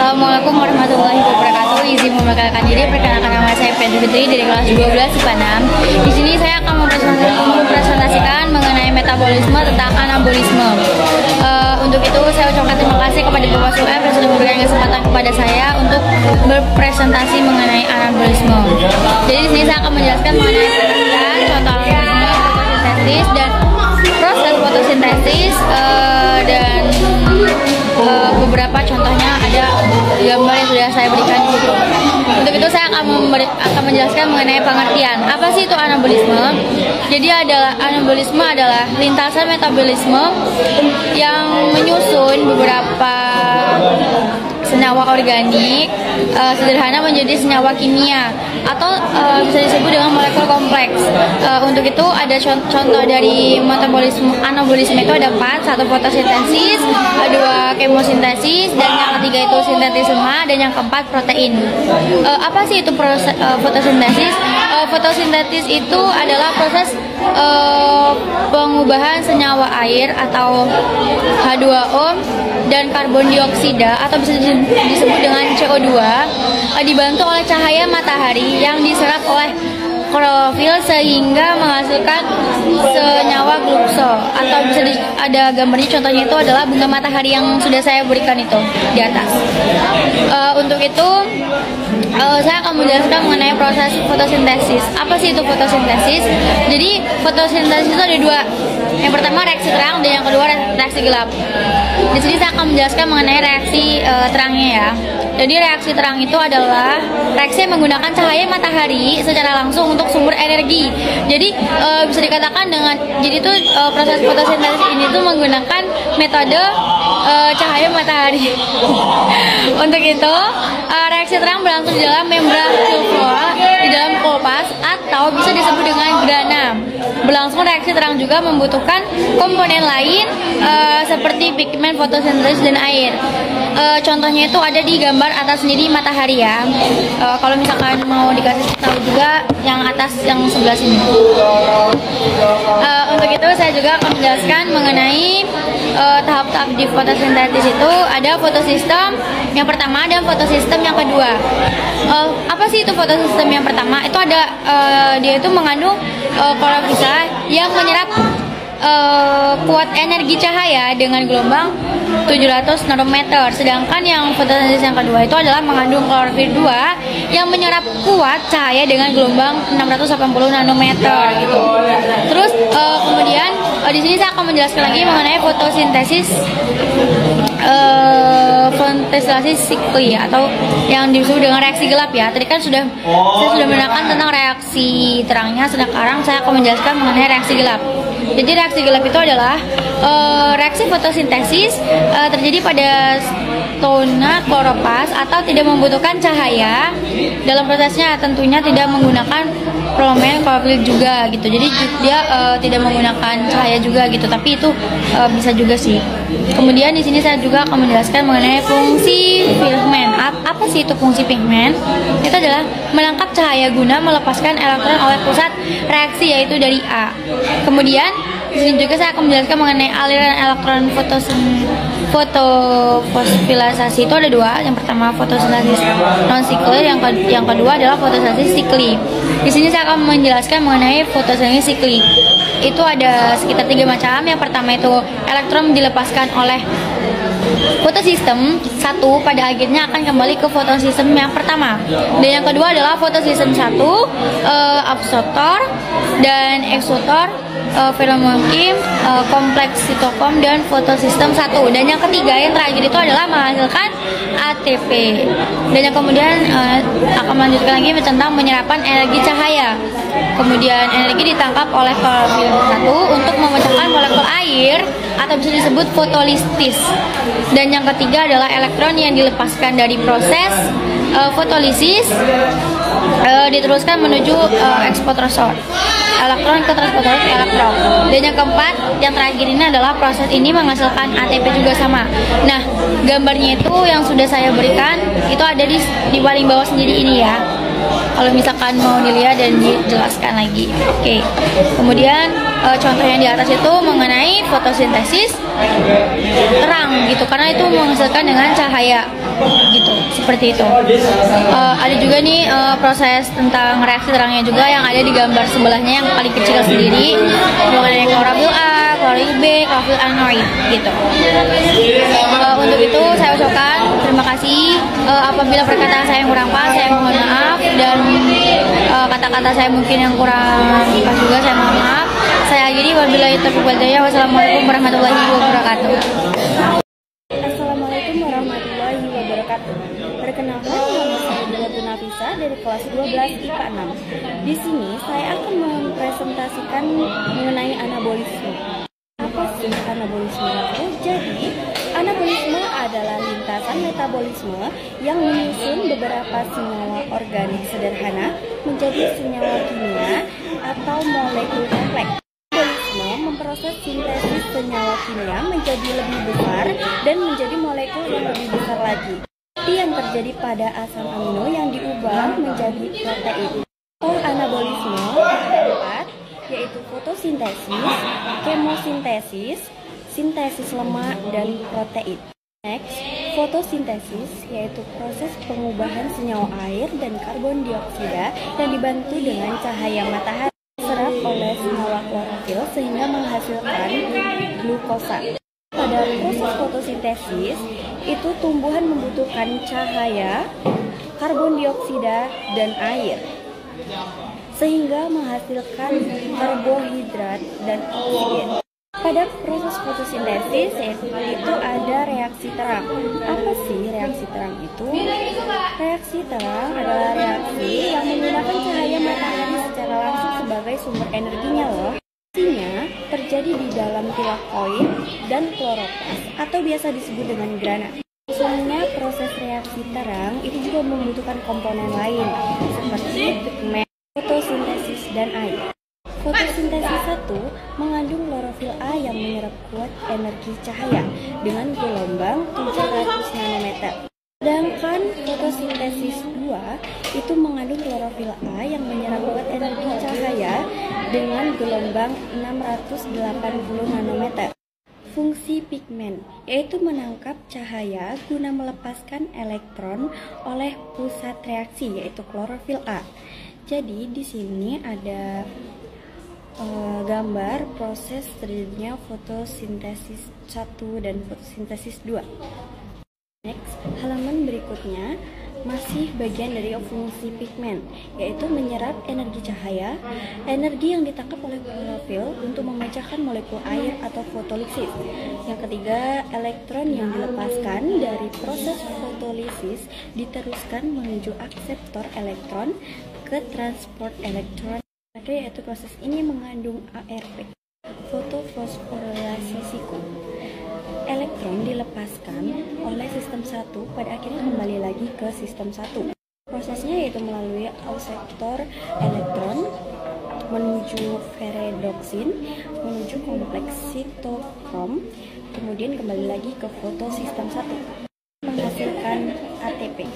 Assalamualaikum warahmatullahi wabarakatuh. Izin memperkenalkan diri, perkenalkan nama saya Febri Fitri dari kelas 12 IPA 6. Di sini saya akan mempresentasikan mengenai metabolisme tentang anabolisme. Untuk itu saya ucapkan terima kasih kepada Bapak Suem yang sudah memberikan kesempatan kepada saya untuk berpresentasi mengenai anabolisme. Jadi di sini saya akan menjelaskan mengenai pengertian, contoh anabolisme, fotosintesis dan proses fotosintesis dan beberapa contohnya ada gambar yang sudah saya berikan di situ. Untuk itu saya akan menjelaskan mengenai pengertian. Apa sih itu anabolisme? Jadi anabolisme adalah lintasan metabolisme yang menyusun beberapa senyawa organik sederhana menjadi senyawa kimia atau bisa disebut dengan molekul kompleks. Untuk itu ada contoh dari metabolisme anabolisme itu ada 4, satu fotosintesis, dua kemosintesis, dan yang ketiga itu sintetisme, dan yang keempat protein. Apa sih itu proses fotosintesis? Fotosintesis itu adalah proses pengubahan senyawa air atau H2O dan karbon dioksida atau bisa disebut dengan CO2 dibantu oleh cahaya matahari yang diserap oleh klorofil sehingga menghasilkan senyawa glukso, atau bisa ada gambarnya, contohnya itu adalah bunga matahari yang sudah saya berikan itu di atas. Untuk itu saya akan menjelaskan mengenai proses fotosintesis. Apa sih itu fotosintesis? Jadi fotosintesis itu ada dua. Yang pertama reaksi terang dan yang kedua reaksi gelap. Di sini saya akan menjelaskan mengenai reaksi terangnya ya. Jadi reaksi terang itu adalah reaksi yang menggunakan cahaya matahari secara langsung untuk sumber energi. Jadi bisa dikatakan jadi itu proses fotosintesis ini tuh menggunakan metode cahaya matahari. Untuk itu reaksi terang berlangsung di dalam membran silfura, di dalam kulpas, atau bisa disebut dengan grana. Berlangsung reaksi terang juga membutuhkan komponen lain seperti pigmen fotosintesis dan air. Contohnya itu ada di gambar atas sendiri matahari ya. Kalau misalkan mau dikasih tahu juga yang atas yang sebelah sini. Untuk itu saya juga akan menjelaskan mengenai tahap-tahap di fotosintesis itu ada fotosistem yang pertama dan fotosistem yang kedua. Apa sih itu fotosistem yang pertama? Itu ada dia itu mengandung klorofila yang menyerap kuat energi cahaya dengan gelombang 700 nanometer. Sedangkan yang fotosintesis yang kedua itu adalah mengandung klorofil 2 yang menyerap kuat cahaya dengan gelombang 680 nanometer gitu. Terus kemudian di sini saya akan menjelaskan lagi mengenai fotosintesis sikli atau yang disebut dengan reaksi gelap ya. Tadi kan saya sudah menerangkan tentang reaksi terangnya, sekarang saya akan menjelaskan mengenai reaksi gelap. Jadi reaksi gelap itu adalah reaksi fotosintesis terjadi pada zona kloroplast atau tidak membutuhkan cahaya. Dalam prosesnya tentunya tidak menggunakan promel klorofil juga gitu. Jadi dia tidak menggunakan cahaya juga gitu. Tapi itu bisa juga sih. Kemudian di sini saya juga akan menjelaskan mengenai fungsi pigmen. Apa sih itu fungsi pigmen? Itu adalah menangkap cahaya guna melepaskan elektron oleh pusat reaksi yaitu dari A. Kemudian di sini juga saya akan menjelaskan mengenai aliran elektron fotofosfilisasi itu ada dua. Yang pertama fotosintesis non sikli, yang kedua adalah fotosintesis sikli. Di sini saya akan menjelaskan mengenai fotosintesis sikli. Itu ada sekitar 3 macam. Yang pertama itu elektron dilepaskan oleh fotosistem satu, pada akhirnya akan kembali ke fotosistem yang pertama. Dan yang kedua adalah fotosistem 1, absorptor dan eksutor, feromongkim, kompleks sitokom, dan fotosistem 1. Dan yang ketiga yang terakhir itu adalah menghasilkan ATP. Dan yang kemudian akan melanjutkan lagi tentang penyerapan energi cahaya. Kemudian energi ditangkap oleh klorofil 1 untuk memecahkan molekul air atau bisa disebut fotolisis. Dan yang ketiga adalah elektron yang dilepaskan dari proses fotolisis diteruskan menuju ekspotrosor. Elektron ke transporter elektron. Dan yang keempat, yang terakhir ini adalah proses ini menghasilkan ATP juga sama. Nah, gambarnya itu yang sudah saya berikan itu ada di paling bawah sendiri ini ya. Kalau misalkan mau dilihat dan dijelaskan lagi. Oke. Kemudian contohnya di atas itu mengenai fotosintesis terang gitu, karena itu menghasilkan dengan cahaya gitu, seperti itu. Ada juga nih proses tentang reaksi terangnya juga yang ada di gambar sebelahnya yang paling kecil sendiri, mengenai klorofil A, klorofil B, klorofil anoid gitu. Untuk itu saya ucapkan terima kasih. Apabila perkataan saya yang kurang pas, saya mohon maaf, dan kata-kata saya mungkin yang kurang pas juga saya mohon maaf. Saya akhiri, wabillahi taufiq wal hidayah. Wassalamualaikum warahmatullahi wabarakatuh. Assalamualaikum warahmatullahi wabarakatuh. Perkenalkan, nama saya Dila Nafisa dari kelas 12 IPA 6. Di sini saya akan mempresentasikan mengenai anabolisme. Apa sih anabolisme? Jadi, anabolisme adalah lintasan metabolisme yang menyusun beberapa senyawa organik sederhana menjadi senyawa kimia atau molekul kompleks. Anabolisme memproses sintesis senyawa kimia menjadi lebih besar dan menjadi molekul yang lebih besar lagi. Seperti yang terjadi pada asam amino yang diubah menjadi protein. Anabolisme keempat yaitu fotosintesis, kemosintesis, sintesis lemak dan protein. Next, fotosintesis yaitu proses pengubahan senyawa air dan karbon dioksida yang dibantu dengan cahaya matahari diserap oleh senyawa klorofil sehingga menghasilkan glukosa. Pada proses fotosintesis itu tumbuhan membutuhkan cahaya, karbon dioksida dan air sehingga menghasilkan karbohidrat dan oksigen. Pada proses fotosintesis itu ada reaksi terang. Apa sih reaksi terang itu? Reaksi terang adalah reaksi yang menggunakan cahaya matahari secara langsung sebagai sumber energinya loh. Reaksinya terjadi di dalam tilakoid dan kloroplas atau biasa disebut dengan grana. Sebenarnya proses reaksi terang itu juga membutuhkan komponen lain seperti pigmen, fotosintesis dan air. Fotosintesis 1 mengandung klorofil A yang menyerap kuat energi cahaya dengan gelombang 700 nanometer. Sedangkan fotosintesis 2 itu mengandung klorofil A yang menyerap kuat energi cahaya dengan gelombang 680 nanometer. Fungsi pigmen yaitu menangkap cahaya guna melepaskan elektron oleh pusat reaksi yaitu klorofil A. Jadi di sini ada gambar proses terjadinya fotosintesis 1 dan fotosintesis 2. Next, halaman berikutnya masih bagian dari fungsi pigmen, yaitu menyerap energi cahaya, energi yang ditangkap oleh klorofil untuk memecahkan molekul air atau fotolisis. Yang ketiga, elektron yang dilepaskan dari proses fotolisis diteruskan menuju akseptor elektron ke transport elektron. Yaitu proses ini mengandung ARP, fotofosforilasisiku. Elektron dilepaskan oleh sistem 1 pada akhirnya kembali lagi ke sistem 1. Prosesnya yaitu melalui akseptor elektron menuju ferredoksin, menuju kompleks sitokrom, kemudian kembali lagi ke fotosistem 1 menghasilkan ATP.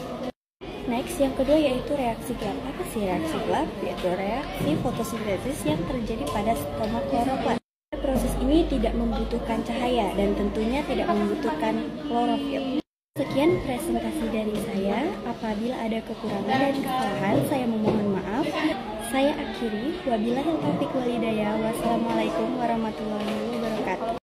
Next, yang kedua yaitu reaksi gelap. Apa sih reaksi gelap? Yaitu reaksi fotosintesis yang terjadi pada stoma kloroplas. Proses ini tidak membutuhkan cahaya dan tentunya tidak membutuhkan klorofil. Sekian presentasi dari saya. Apabila ada kekurangan dan kesalahan, saya memohon maaf. Saya akhiri. Wabillahi taufiq wal hidayah. Wassalamualaikum warahmatullahi wabarakatuh.